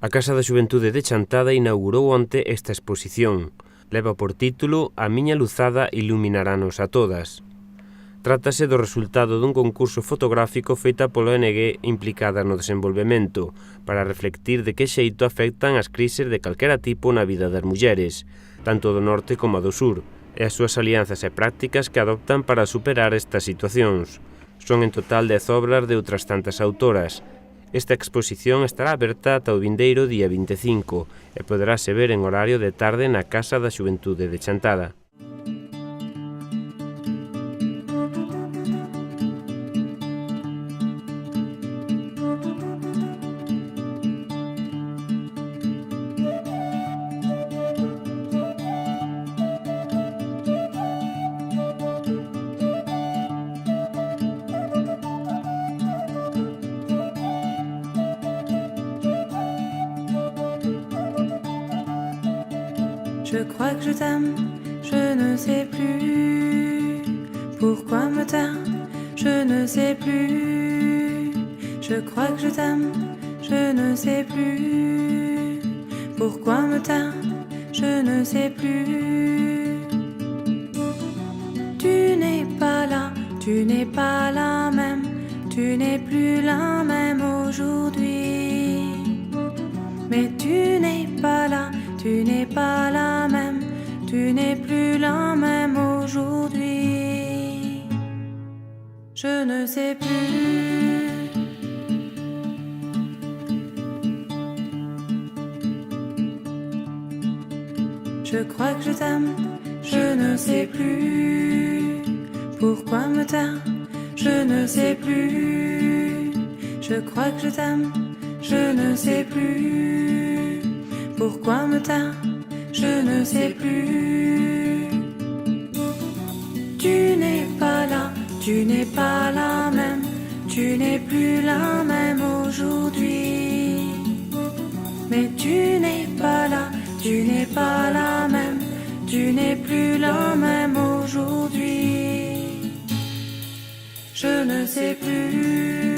A Casa da Xuventude de Chantada inaugurou onte esta exposición. Leva por título A miña luzada iluminaranos a todas. Trátase do resultado dun concurso fotográfico feita polo ONG implicada no desenvolvemento, para reflectir de que xeito afectan as crises de calquera tipo na vida das mulleres, tanto do norte como do sur, e as súas alianzas e prácticas que adoptan para superar estas situacións. Son en total 10 obras de outras tantas autoras. Esta exposición estará aberta ata o vindeiro día 25 e poderase ver en horario de tarde na Casa da Xuventude de Chantada. Je crois que je t'aime, je ne sais plus pourquoi me taire, je ne sais plus. Je crois que je t'aime, je ne sais plus pourquoi me taire, je ne sais plus. Tu n'es pas là, tu n'es pas la même, tu n'es plus la même aujourd'hui. Mais tu n'es pas là, tu n'es pas la même, tu n'es plus la même aujourd'hui. Je ne sais plus. Je crois que je t'aime, je ne sais plus pourquoi me taire, je ne sais plus. Je crois que je t'aime, je ne sais plus pourquoi me taire, je ne sais plus. Tu n'es pas là, tu n'es pas la même, tu n'es plus la même aujourd'hui. Mais tu n'es pas là, tu n'es pas la même, tu n'es plus la même aujourd'hui. Je ne sais plus.